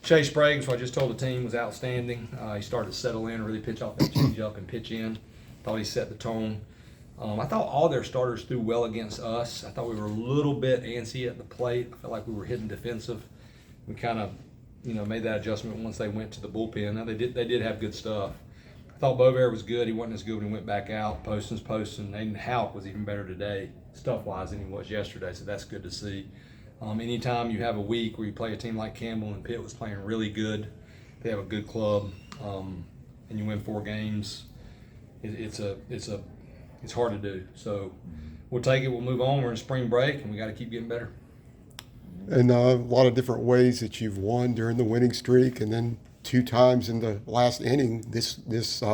Shea Sprague, so I just told the team, was outstanding. He started to settle in, really pitch off that change up and pitch in. Thought he set the tone. I thought all their starters threw well against us. I thought we were a little bit antsy at the plate. I felt like we were hitting defensive. We kind of, made that adjustment once they went to the bullpen. Now they did have good stuff. I thought Bovair was good. He wasn't as good when he went back out. Poston's posting. Aiden Houck was even better today, stuff-wise, than he was yesterday, so that's good to see. Anytime you have a week where you play a team like Campbell and Pitt was playing really good, they have a good club, and you win 4 games, it's hard to do. So we'll take it. We'll move on. We're in spring break, and we got to keep getting better. And a lot of different ways that you've won during the winning streak, and then 2 times in the last inning this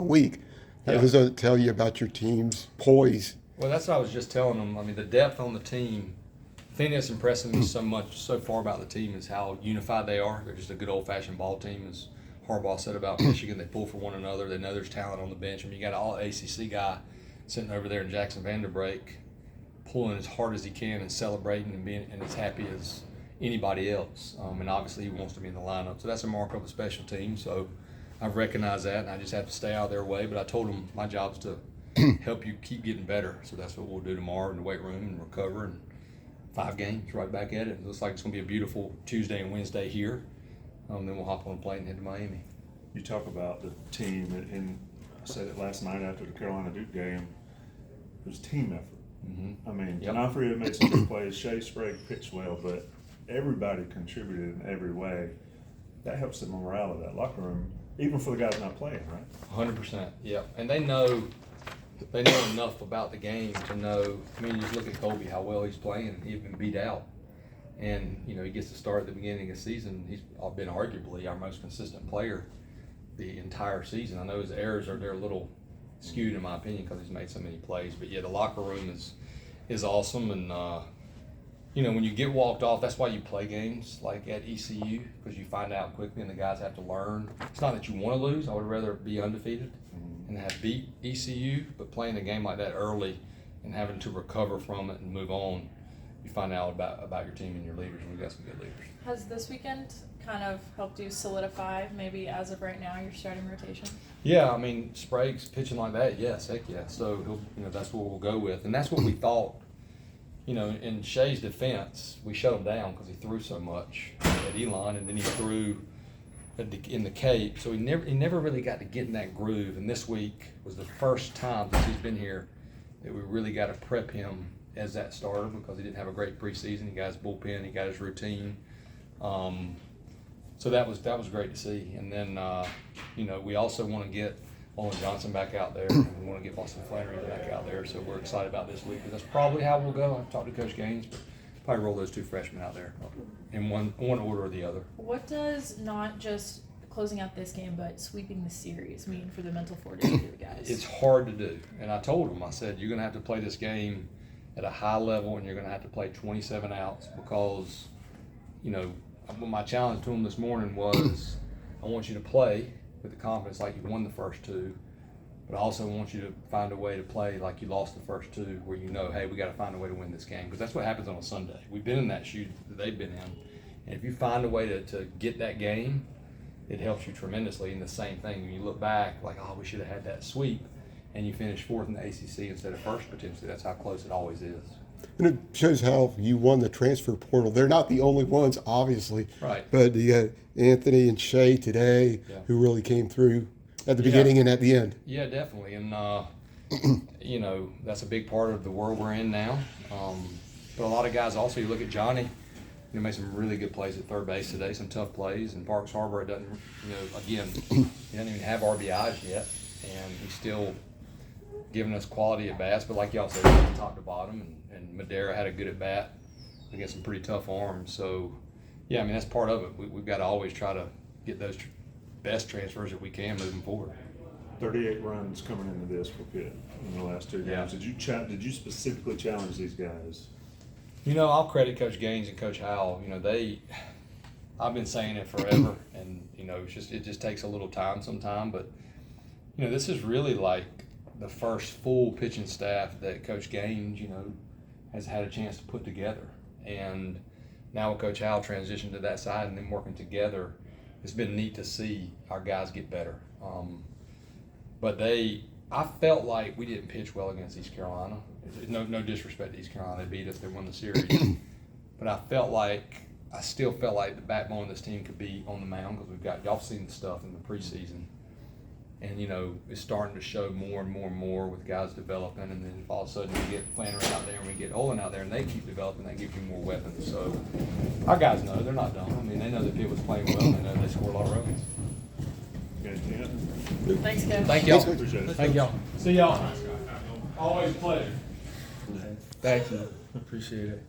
week. How does that tell you about your team's poise? Well, that's what I was just telling them. I mean, the depth on the team. The thing that's impressing me so far about the team is how unified they are. They're just a good old-fashioned ball team, as Harbaugh said about Michigan. They pull for one another. They know there's talent on the bench. I mean, you got an all-ACC guy sitting over there in Jackson Vanderbrake, pulling as hard as he can and celebrating and being as happy as anybody else. And obviously he wants to be in the lineup. So that's a mark of a special team. So I've recognized that, and I just have to stay out of their way. But I told them my job's to help you keep getting better. So that's what we'll do tomorrow in the weight room and recover. And 5 games right back at it. It looks like it's going to be a beautiful Tuesday and Wednesday here. Then we'll hop on a plane and head to Miami. You talk about the team, and I said it last night after the Carolina Duke game. It was team effort. Mm-hmm. I mean, Yep. Donofrio made some good plays. Shea Sprague pitched well, but everybody contributed in every way. That helps the morale of that locker room, even for the guys not playing, right? 100%. Yeah, and they know enough about the game to know. I mean, you just look at Colby, how well he's playing. He's been beat out, and he gets to start at the beginning of the season. He's been arguably our most consistent player the entire season. I know his errors they're a little skewed in my opinion because he's made so many plays. But yeah, the locker room is awesome, and when you get walked off, that's why you play games like at ECU, because you find out quickly and the guys have to learn. It's not that you want to lose. I would rather be undefeated and have beat ECU, but playing a game like that early and having to recover from it and move on, you find out about your team and your leaders, and we've got some good leaders. Has this weekend kind of helped you solidify, maybe as of right now, your starting rotation? Yeah, I mean, Sprague's pitching like that, yes, heck yeah. So that's what we'll go with, and that's what we thought. In Shea's defense, we shut him down because he threw so much at Elon, and then he threw in the Cape, so he never really got to get in that groove. And this week was the first time since he's been here that we really got to prep him as that starter, because he didn't have a great preseason. He got his bullpen, he got his routine. So that was great to see. And then we also want to get Olin Johnson back out there, and we want to get Boston Flannery back out there. So we're excited about this week, because that's probably how we'll go. I've talked to Coach Gaines, but probably roll those 2 freshmen out there in one order or the other. What does not just closing out this game, but sweeping the series mean for the mental fortitude of the guys? It's hard to do. And I told them, I said, you're going to have to play this game at a high level, and you're going to have to play 27 outs, because, my challenge to them this morning was, I want you to play with the confidence like you won the first 2, but I also want you to find a way to play like you lost the first 2, where hey, we got to find a way to win this game, because that's what happens on a Sunday. We've been in that shoe that they've been in, and if you find a way to get that game, it helps you tremendously. And the same thing, when you look back, we should have had that sweep, and you finish 4th in the ACC instead of 1st potentially. That's how close it always is. And it shows how you won the transfer portal. They're not the only ones, obviously. Right. But you got Anthony and Shea today, who really came through at the beginning and at the end. Yeah, definitely. And, that's a big part of the world we're in now. But a lot of guys also, you look at Johnny, made some really good plays at third base today, some tough plays. And Parks Harbor doesn't, again, he doesn't even have RBIs yet. And he's still giving us quality at bats. But like y'all said, top to bottom. And Madera had a good at bat against some pretty tough arms. So, yeah, that's part of it. We've got to always try to get those best transfers that we can moving forward. 38 runs coming into this for Pitt in the last 2 games. Did you specifically challenge these guys? I'll credit Coach Gaines and Coach Howell. I've been saying it forever, and it just takes a little time sometime. But this is really like the first full pitching staff that Coach Gaines, has had a chance to put together. And now with Coach Howell transitioned to that side and then working together, it's been neat to see our guys get better. But I felt like we didn't pitch well against East Carolina. No disrespect to East Carolina, they beat us, they won the series. But I still felt like the backbone of this team could be on the mound because y'all seen the stuff in the preseason. And, it's starting to show more and more and more with guys developing. And then if all of a sudden we get Flannery out there and we get Olin out there and they keep developing, that gives you more weapons. So our guys know. They're not dumb. I mean, they know that Pitt was playing well and they know they scored a lot of runs. Okay, yeah. Thanks, Coach. Thank y'all. Appreciate it. Thank y'all. See y'all. Always a pleasure. Thank you. Appreciate it.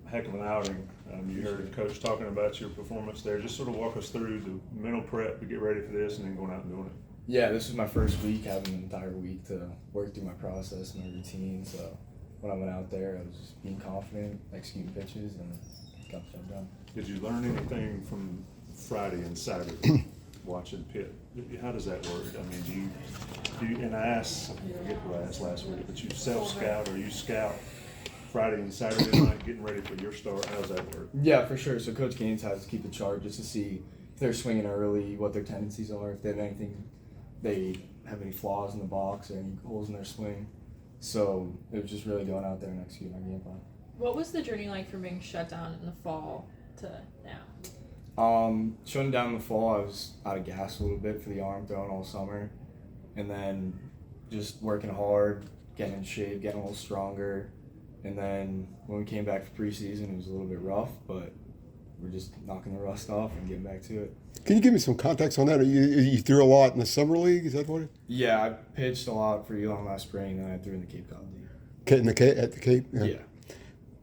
Heck of an outing. You heard Coach talking about your performance there. Just sort of walk us through the mental prep to get ready for this and then going out and doing it. Yeah, this was my first week, having an entire week to work through my process and my routine. So when I went out there, I was just being confident, executing pitches, and got the job done. Did you learn anything from Friday and Saturday watching Pitt? How does that work? I mean, do you, and I asked, I forget who I asked last week, but you self-scout or you scout Friday and Saturday night getting ready for your start? How does that work? Yeah, for sure. So Coach Gaines has to keep the chart just to see if they're swinging early, what their tendencies are, if they have any flaws in the box or any holes in their swing. So it was just really going out there and executing our game plan. What was the journey like from being shut down in the fall to now? Shutting down in the fall, I was out of gas a little bit for the arm throwing all summer, and then just working hard, getting in shape, getting a little stronger, and then when we came back for preseason, it was a little bit rough, but we're just knocking the rust off and getting back to it. Can you give me some context on that? You threw a lot in the summer league. Is that what it? Yeah, I pitched a lot for Elon last spring, and then I threw in the Cape Cod League. At the Cape. Yeah.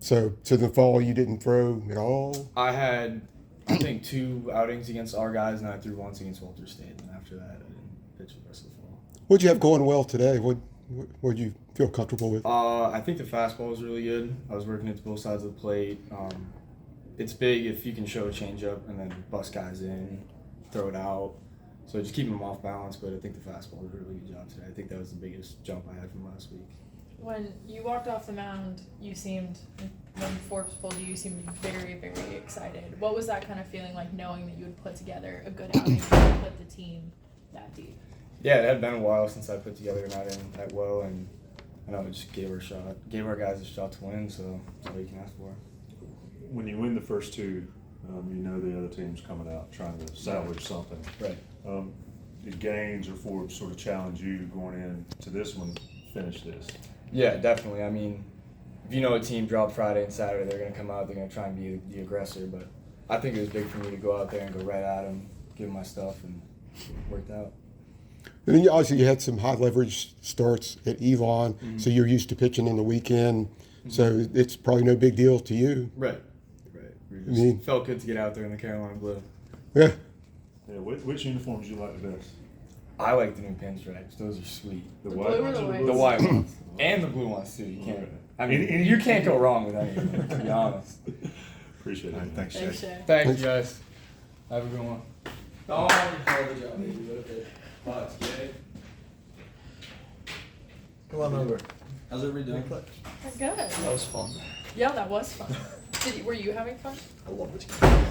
So in the fall you didn't throw at all. I had, I think, 2 outings against our guys, and I threw once against Walter State. And after that, I didn't pitch the rest of the fall. What'd you have going well today? What'd you feel comfortable with? I think the fastball was really good. I was working it to both sides of the plate. It's big if you can show a changeup and then bust guys in, throw it out. So just keeping them off balance, but I think the fastball did a really good job today. I think that was the biggest jump I had from last week. When you walked off the mound, when Forbes pulled you seemed very, very excited. What was that kind of feeling like, knowing that you would put together a good outing and put the team that deep? Yeah, it had been a while since I put together an outing that well, and I know it just gave our guys a shot to win, so that's all you can ask for. When you win the first 2, you know the other team's coming out trying to salvage something. Right. Did Gaines or Forbes sort of challenge you going into this one, finish this? Yeah, definitely. I mean, if you know a team dropped Friday and Saturday, they're going to come out, they're going to try and be the aggressor. But I think it was big for me to go out there and go right at them, give them my stuff, and it worked out. And then you had some high leverage starts at Elon, so you're used to pitching on the weekend. So it's probably no big deal to you. Right. We just felt good to get out there in the Carolina blue. Yeah. Yeah. Which uniforms you like the best? I like the new pinstripes. Those are sweet. The The white blue or ones the or white? blue The ones? white ones. And the blue ones, too. You can't. Okay. I mean, Any- you can't go wrong with any of them, to be honest. Appreciate it. Thanks, Thanks, Shay. Thanks, guys. Have a good one. Oh, good job, baby. Come on over. How's everybody doing? Good. That was fun. Yeah, that was fun. Were you having fun? I love this game.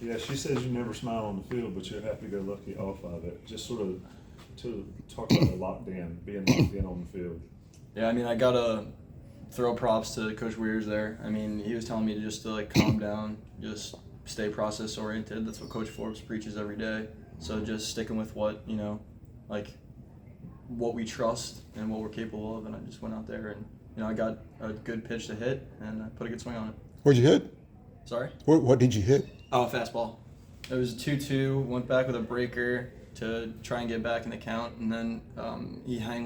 Yeah, she says you never smile on the field, but you're happy-go-lucky off of it. Just sort of to talk about the being locked in on the field. Yeah, I mean, I gotta throw props to Coach Weirs there. I mean, he was telling me to calm down, just stay process oriented. That's what Coach Forbes preaches every day. So just sticking with what what we trust and what we're capable of. And I just went out there and I got a good pitch to hit and I put a good swing on it. What'd you hit? Sorry. What did you hit? Oh, fastball. It was a 2-2. Went back with a breaker to try and get back in the count, and then he he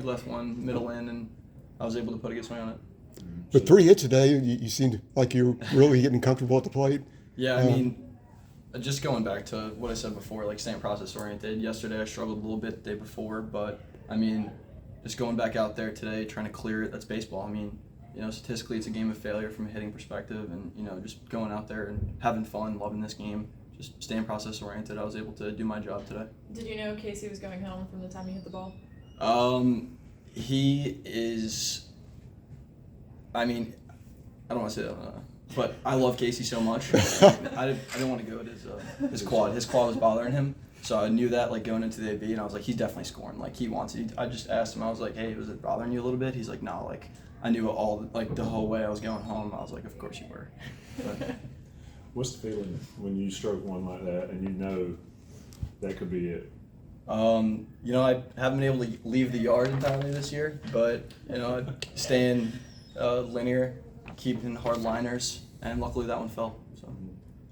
left one middle in, and I was able to put a good swing on it. With 3 hits a day, you seemed like you're really getting comfortable at the plate. Yeah, I mean, just going back to what I said before, staying process oriented. Yesterday I struggled a little bit the day before, but I mean, just going back out there today, trying to clear it. That's baseball. I mean, statistically it's a game of failure from a hitting perspective, and just going out there and having fun, loving this game, just staying process oriented. I was able to do my job today. Did you know Casey was going home from the time he hit the ball? He is. I mean, I don't want to say that on but I love Casey so much. I didn't want to go at his quad. His quad was bothering him, so I knew that like going into the AB, and I was like, he's definitely scoring. Like he wants it. I just asked him. I was like, hey, was it bothering you a little bit? He's like, no. Like I knew all like the whole way I was going home. I was like, of course you were. But, What's the feeling when you stroke one like that and you know that could be it? you know, I haven't been able to leave the yard entirely this year, but you know, staying linear, keeping hard liners, and luckily that one fell. So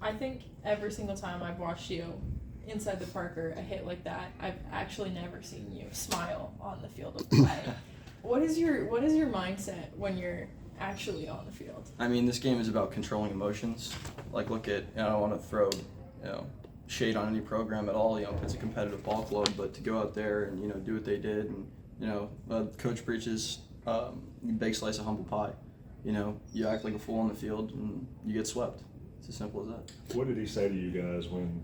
I think every single time I've watched you inside the Parker, a hit like that, I've actually never seen you smile on the field of play. What is your mindset when you're actually on the field? I mean, this game is about controlling emotions. Like, look at, I don't want to throw, shade on any program at all. You know, if it's a competitive ball club, but to go out there and do what they did, and Coach preaches, big slice of humble pie. You act like a fool on the field and you get swept. It's as simple as that. What did he say to you guys when,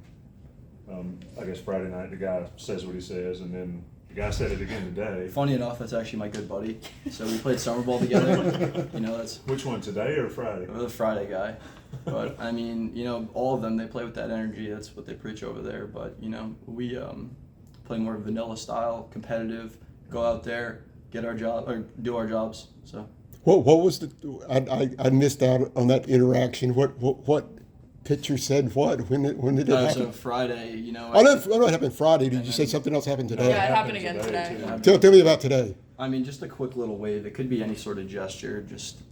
I guess Friday night, the guy says what he says, and then the guy said it again today? Funny enough, that's actually my good buddy. So we played summer ball together. That's Which one, today or Friday? the Friday guy. But I mean, all of them, they play with that energy. That's what they preach over there. But we play more vanilla style, competitive. Go out there, get our job or do our jobs. So. What was I missed out on that interaction. What pitcher said what? When did it happen? So Friday, I know it happened Friday. Did you say something else happened today? Yeah, it happened again today. too. Tell me about today. I mean, just a quick little wave. It could be any sort of gesture.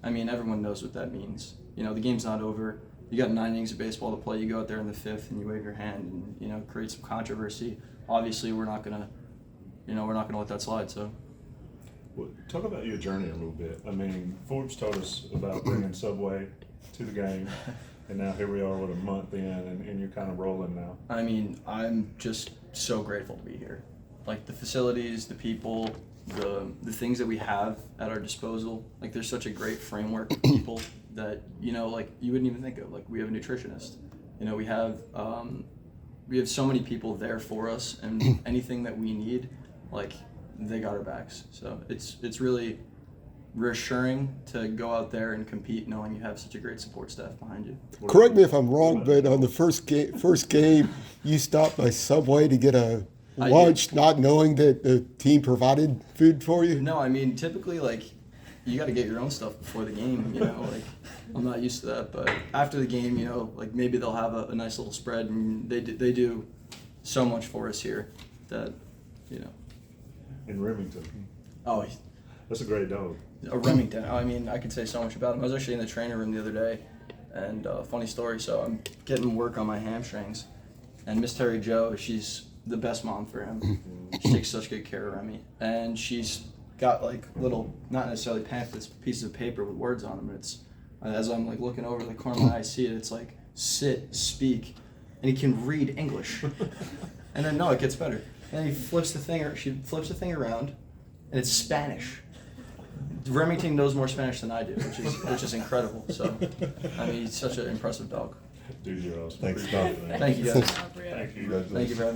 Everyone knows what that means. The game's not over. You got 9 innings of baseball to play. You go out there in the 5th and you wave your hand and create some controversy. Obviously, we're not gonna let that slide. So. Well, talk about your journey a little bit. I mean, Forbes told us about bringing Subway to the game, and now here we are with a month in, and you're kind of rolling now. I mean, I'm just so grateful to be here. Like the facilities, the people, the things that we have at our disposal. Like there's such a great framework of people that like you wouldn't even think of. Like we have a nutritionist. We have so many people there for us, and anything that we need, like they got our backs. So it's really reassuring to go out there and compete knowing you have such a great support staff behind you. Correct me if I'm wrong, but on the first game, you stopped by Subway to get a lunch, not knowing that the team provided food for you. No, I mean typically like you got to get your own stuff before the game. Like I'm not used to that, but after the game, like maybe they'll have a nice little spread, and they do so much for us here that In Remington. Oh, That's a great dog. a Remington. I mean, I could say so much about him. I was actually in the training room the other day, and funny story. So I'm getting work on my hamstrings, and Miss Terry Jo, she's the best mom for him. She takes such good care of Remy, and she's got like little, not necessarily pamphlets, pieces of paper with words on them. And it's as I'm like looking over the corner of my eye, I see it. It's like sit, speak, and he can read English. And then no, it gets better. And then she flips the thing around, and it's Spanish. Remington knows more Spanish than I do, which is incredible. So, I mean, he's such an impressive dog. Dude, you're awesome. Thanks, Appreciate Doc. it, man. Thank you guys. Thank you. Thank you for having me.